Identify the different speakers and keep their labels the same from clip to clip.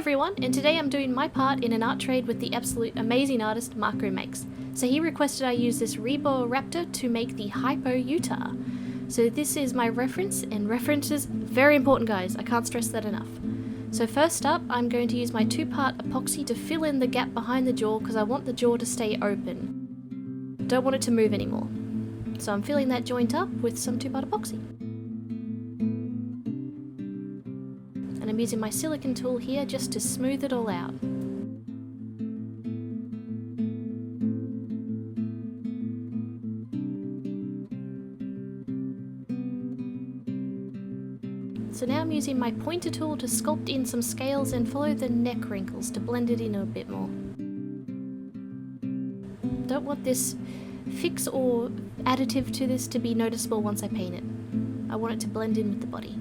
Speaker 1: everyone, and today I'm doing my part in an art trade with the absolute amazing artist Marco Makes. So he requested I use this Rebor raptor to make the Hyper Utahraptor. So this is my reference, and references, very important guys, I can't stress that enough. So first up, I'm going to use my 2-part epoxy to fill in the gap behind the jaw because I want the jaw to stay open. Don't want it to move anymore. So I'm filling that joint up with some 2-part epoxy. And I'm using my silicone tool here just to smooth it all out. So now I'm using my pointer tool to sculpt in some scales and follow the neck wrinkles to blend it in a bit more. Don't want this fix or additive to this to be noticeable once I paint it. I want it to blend in with the body.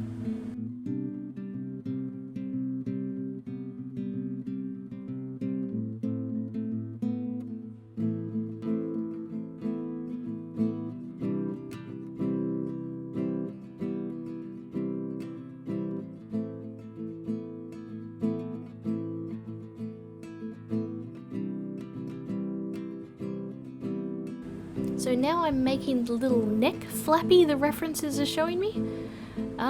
Speaker 1: So now I'm making the little neck flappy the references are showing me.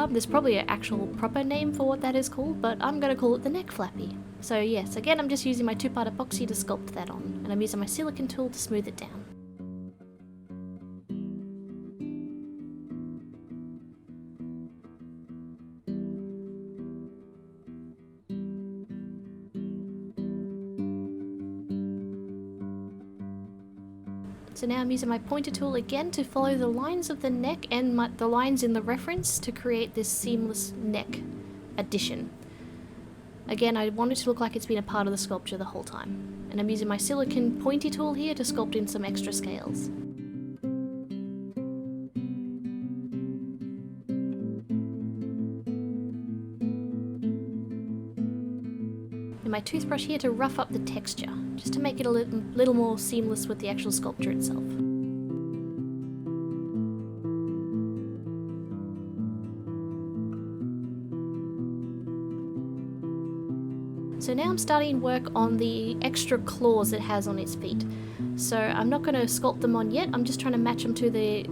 Speaker 1: There's probably an actual proper name for what that is called, but I'm going to call it the neck flappy. So yes, again I'm just using my 2-part epoxy to sculpt that on, and I'm using my silicone tool to smooth it down. So now I'm using my pointer tool again to follow the lines of the neck and the lines in the reference to create this seamless neck addition. Again, I want it to look like it's been a part of the sculpture the whole time. And I'm using my silicone pointy tool here to sculpt in some extra scales. And my toothbrush here to rough up the texture, just to make it a little more seamless with the actual sculpture itself. So now I'm starting work on the extra claws it has on its feet. So I'm not going to sculpt them on yet, I'm just trying to match them to the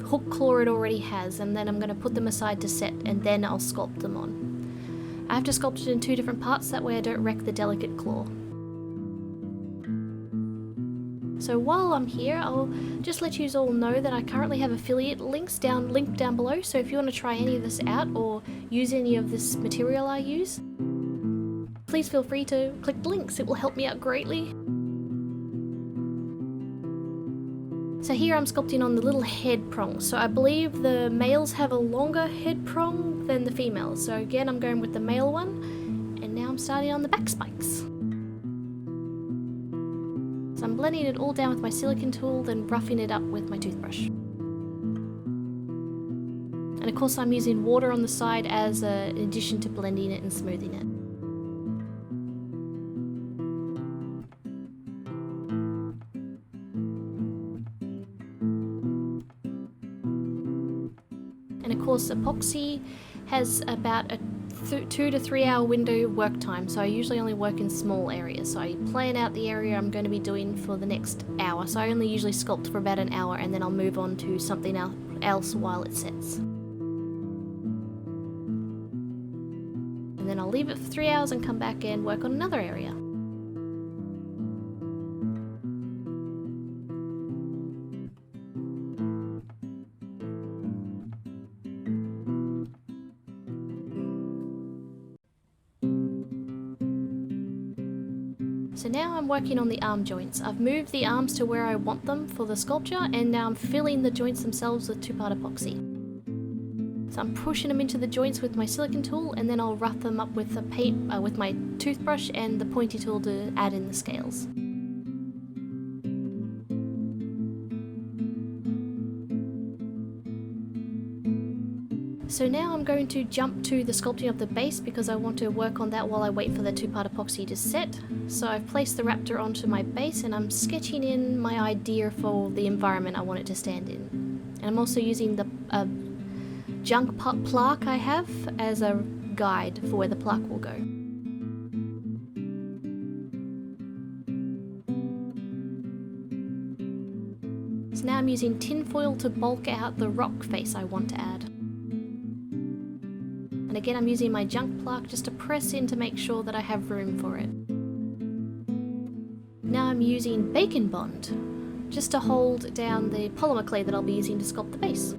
Speaker 1: hook claw it already has, and then I'm going to put them aside to set, and then I'll sculpt them on. I have to sculpt it in 2 different parts, that way I don't wreck the delicate claw. So while I'm here, I'll just let you all know that I currently have affiliate links linked down below, so if you want to try any of this out or use any of this material I use, please feel free to click the links, it will help me out greatly. So here I'm sculpting on the little head prong, so I believe the males have a longer head prong than the females, so again I'm going with the male one, and now I'm starting on the back spikes. So I'm blending it all down with my silicone tool, then roughing it up with my toothbrush. And of course I'm using water on the side as an addition to blending it and smoothing it. And of course epoxy has about a 2 to 3 hour window work time, so I usually only work in small areas. So I plan out the area I'm going to be doing for the next hour, so I only usually sculpt for about an hour and then I'll move on to something else while it sets. And then I'll leave it for 3 hours and come back and work on another area. So now I'm working on the arm joints. I've moved the arms to where I want them for the sculpture, and now I'm filling the joints themselves with 2-part epoxy. So I'm pushing them into the joints with my silicone tool, and then I'll rough them up with with my toothbrush and the pointy tool to add in the scales. So now I'm going to jump to the sculpting of the base because I want to work on that while I wait for the 2-part epoxy to set. So I've placed the raptor onto my base and I'm sketching in my idea for the environment I want it to stand in. And I'm also using the junk plaque I have as a guide for where the plaque will go. now I'm using tin foil to bulk out the rock face I want to add. And again, I'm using my junk plaque just to press in to make sure that I have room for it. Now I'm using Bacon Bond just to hold down the polymer clay that I'll be using to sculpt the base.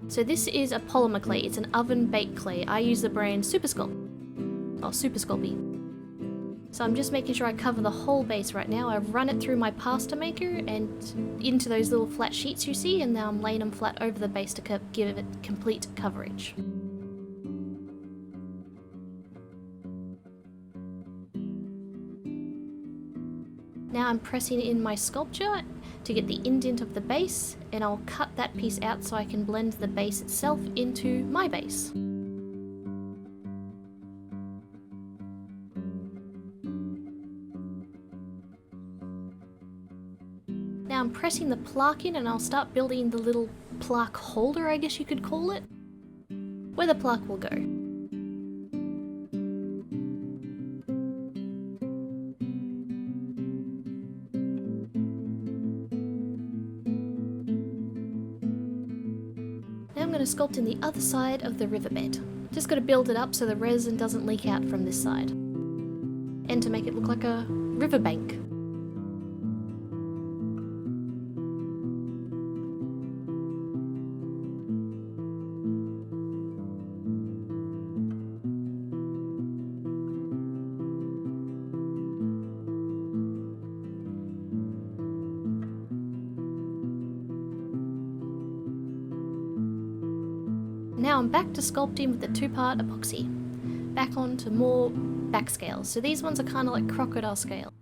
Speaker 1: So this is a polymer clay, it's an oven baked clay. I use the brand Super Sculpt, or Super Sculpey. So I'm just making sure I cover the whole base right now. I've run it through my pasta maker and into those little flat sheets you see, and now I'm laying them flat over the base to give it complete coverage. Now I'm pressing in my sculpture to get the indent of the base, and I'll cut that piece out so I can blend the base itself into my base. Now I'm pressing the plaque in and I'll start building the little plaque holder, I guess you could call it, where the plaque will go. Now I'm going to sculpt in the other side of the riverbed. Just got to build it up so the resin doesn't leak out from this side. And to make it look like a riverbank. Now I'm back to sculpting with the 2-part epoxy. Back onto more back scales. So these ones are kind of like crocodile scale.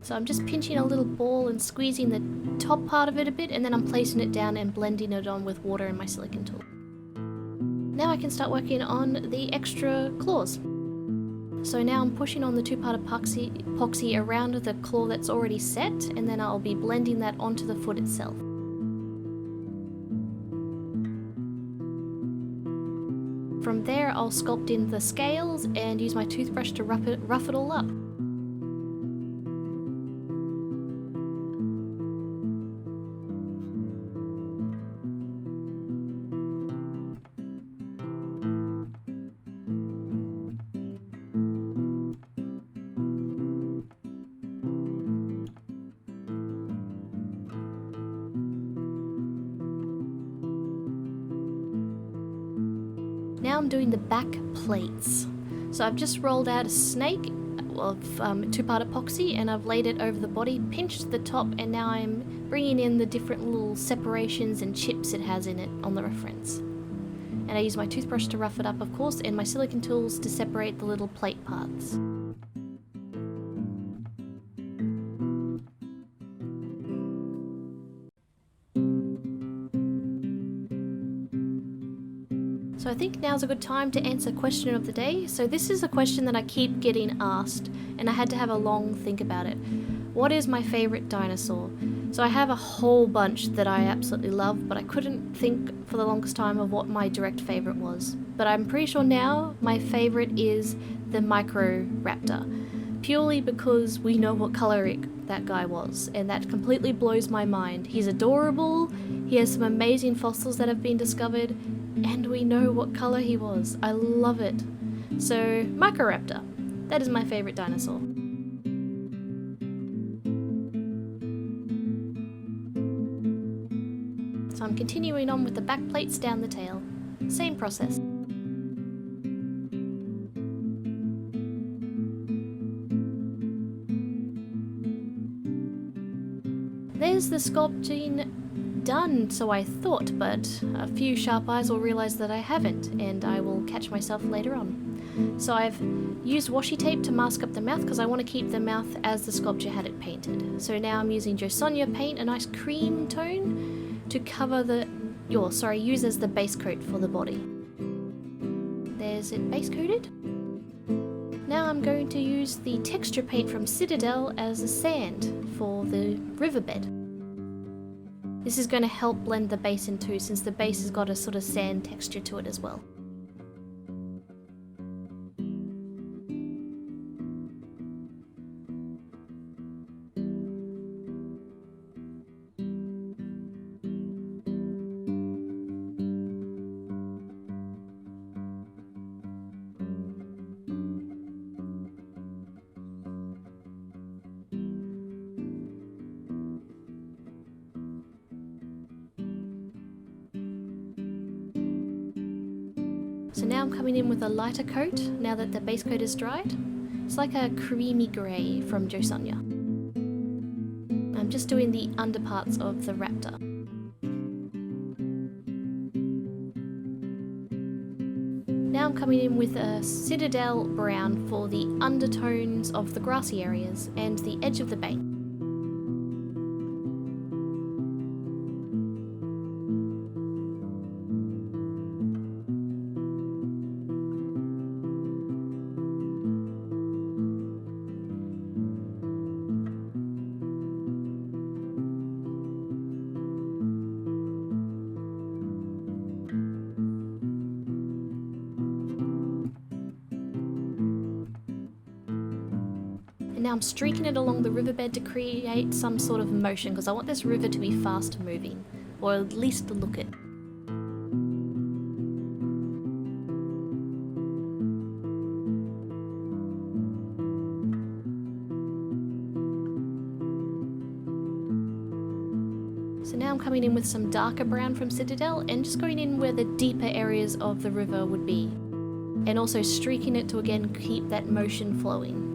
Speaker 1: So I'm just pinching a little ball and squeezing the top part of it a bit, and then I'm placing it down and blending it on with water and my silicone tool. Now I can start working on the extra claws. So now I'm pushing on the 2-part epoxy around the claw that's already set, and then I'll be blending that onto the foot itself. From there, I'll sculpt in the scales and use my toothbrush to rough it all up. Now I'm doing the back plates. So I've just rolled out a snake of 2-part epoxy and I've laid it over the body, pinched the top, and now I'm bringing in the different little separations and chips it has in it on the reference. And I use my toothbrush to rough it up, of course, and my silicone tools to separate the little plate parts. So I think now's a good time to answer question of the day. So this is a question that I keep getting asked, and I had to have a long think about it. What is my favorite dinosaur? So I have a whole bunch that I absolutely love, but I couldn't think for the longest time of what my direct favorite was. But I'm pretty sure now my favorite is the Utahraptor, purely because we know what color that guy was, and that completely blows my mind. He's adorable, he has some amazing fossils that have been discovered, and we know what color he was. I love it. So, Utahraptor. That is my favorite dinosaur. So I'm continuing on with the back plates down the tail. Same process. There's the sculpting done, so I thought, but a few sharp eyes will realise that I haven't, and I will catch myself later on. So I've used washi tape to mask up the mouth because I want to keep the mouth as the sculpture had it painted. So now I'm using Josonia paint, a nice cream tone, to cover use as the base coat for the body. There's it base coated. Now I'm going to use the texture paint from Citadel as a sand for the riverbed. This is going to help blend the base in too, since the base has got a sort of sand texture to it as well. So now I'm coming in with a lighter coat, now that the base coat is dried. It's like a creamy grey from Jo Sonia. I'm just doing the underparts of the raptor. Now I'm coming in with a citadel brown for the undertones of the grassy areas and the edge of the bay. Now I'm streaking it along the riverbed to create some sort of motion because I want this river to be fast moving, or at least look it. So now I'm coming in with some darker brown from Citadel and just going in where the deeper areas of the river would be, and also streaking it to again keep that motion flowing.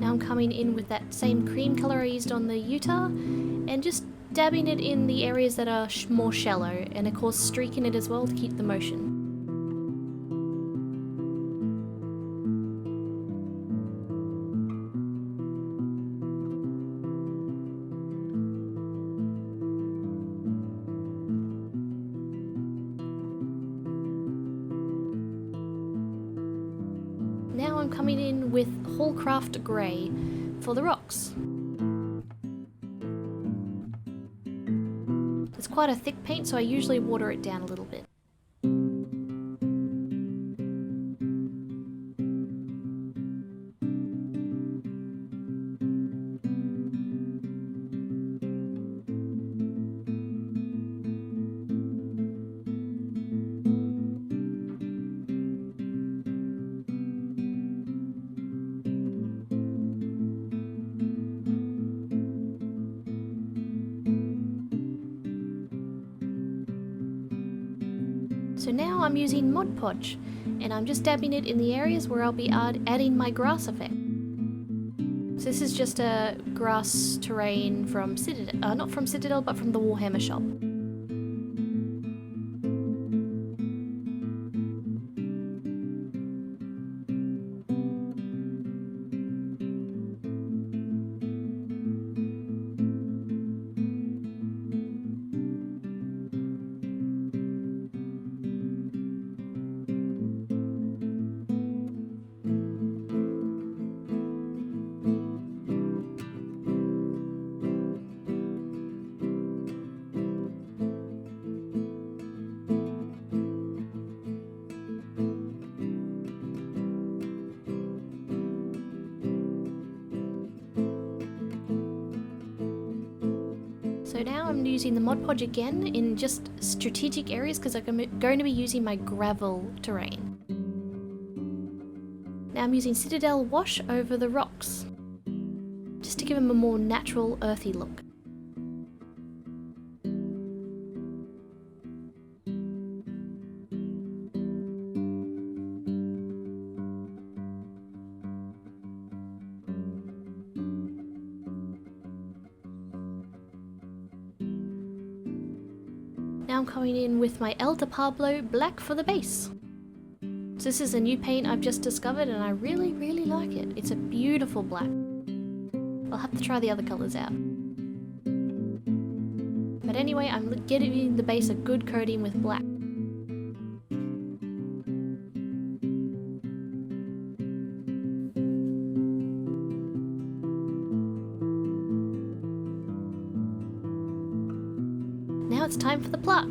Speaker 1: Now I'm coming in with that same cream colour I used on the Utah and just dabbing it in the areas that are more shallow, and of course streaking it as well to keep the motion. Now I'm coming in with Hallcraft Grey for the rocks. It's quite a thick paint, so I usually water it down a little bit. So now I'm using Mod Podge, and I'm just dabbing it in the areas where I'll be adding my grass effect. So this is just a grass terrain from Citadel, not from Citadel, but from the Warhammer shop. So now I'm using the Mod Podge again in just strategic areas because I'm going to be using my gravel terrain. Now I'm using Citadel Wash over the rocks, just to give them a more natural, earthy look. Now I'm coming in with my El Pablo Black for the base. So this is a new paint I've just discovered and I really like it. It's a beautiful black. I'll have to try the other colours out. But anyway, I'm giving the base a good coating with black. Now it's time for the plot.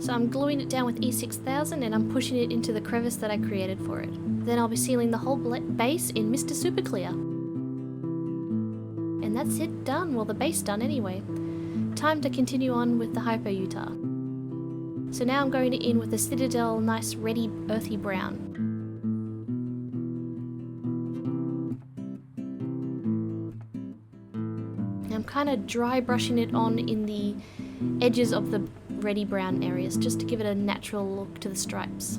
Speaker 1: So I'm gluing it down with E6000 and I'm pushing it into the crevice that I created for it. Then I'll be sealing the whole base in Mr. Super Clear. And that's it, done. Well, the base done anyway. Time to continue on with the Hyper Utah. So now I'm going in with the Citadel nice reddy earthy brown. kind of dry brushing it on in the edges of the reddy brown areas just to give it a natural look to the stripes.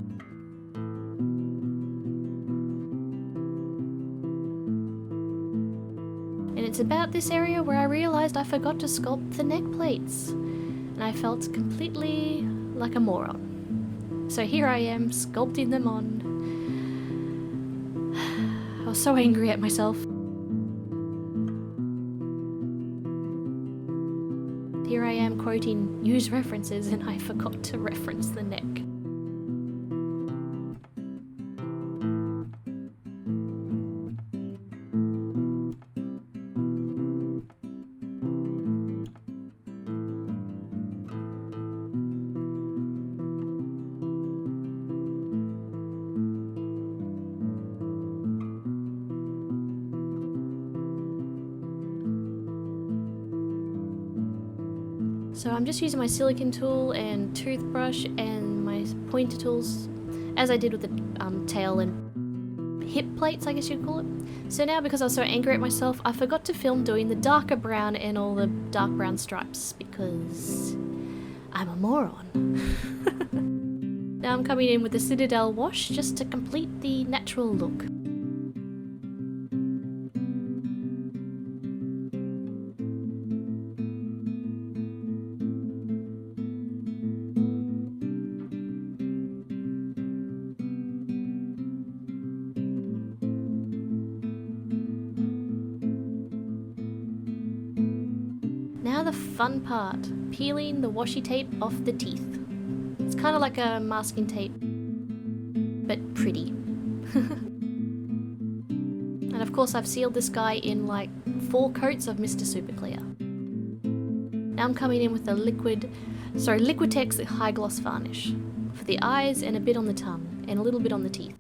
Speaker 1: And it's about this area where I realised I forgot to sculpt the neck plates, and I felt completely like a moron. So here I am sculpting them on. I was so angry at myself. Here I am quoting news references and I forgot to reference the neck. So I'm just using my silicone tool and toothbrush and my pointer tools, as I did with the tail and hip plates, I guess you'd call it. So now, because I was so angry at myself, I forgot to film doing the darker brown and all the dark brown stripes, because I'm a moron. Now I'm coming in with the Citadel wash just to complete the natural look. Now the fun part, peeling the washi tape off the teeth. It's kind of like a masking tape, but pretty. And of course I've sealed this guy in like 4 coats of Mr. Super Clear. Now I'm coming in with the Liquitex High Gloss Varnish for the eyes and a bit on the tongue and a little bit on the teeth.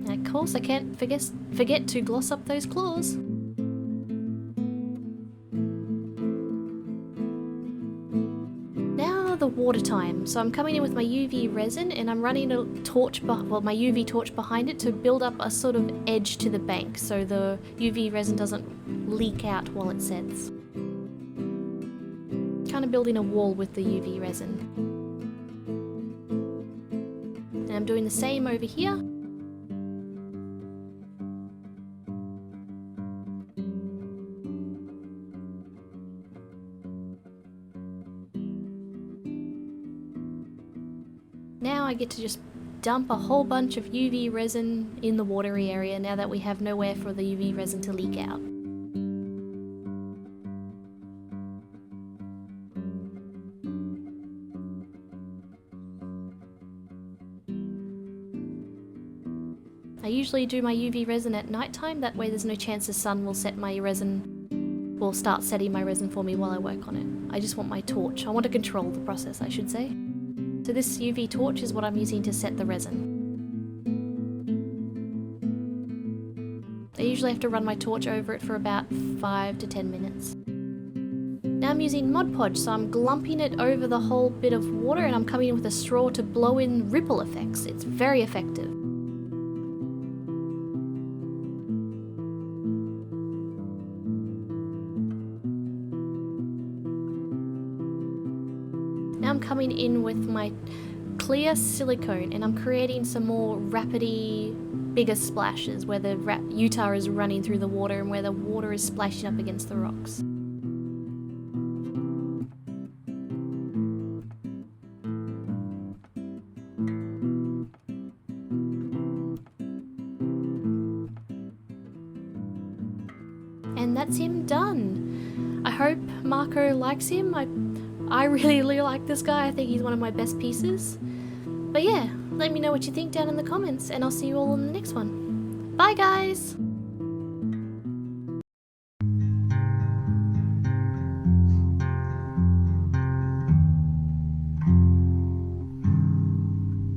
Speaker 1: Of course, I can't forget to gloss up those claws. Now the water time. So I'm coming in with my UV resin and I'm running a torch, my UV torch behind it to build up a sort of edge to the bank so the UV resin doesn't leak out while it sets. Kind of building a wall with the UV resin. And I'm doing the same over here. Now I get to just dump a whole bunch of UV resin in the watery area now that we have nowhere for the UV resin to leak out. I usually do my UV resin at night time, that way there's no chance the sun will set my resin, or start setting my resin for me while I work on it. I just want my torch. I want to control the process, I should say. So this UV torch is what I'm using to set the resin. I usually have to run my torch over it for about 5 to 10 minutes. Now I'm using Mod Podge, so I'm glumping it over the whole bit of water and I'm coming in with a straw to blow in ripple effects. It's very effective. Now I'm coming in with my clear silicone and I'm creating some more rapidy, bigger splashes where the Utah is running through the water and where the water is splashing up against the rocks. And that's him done. I hope Marco likes him. I really like this guy. I think he's one of my best pieces. But yeah, let me know what you think down in the comments and I'll see you all in the next one. Bye guys!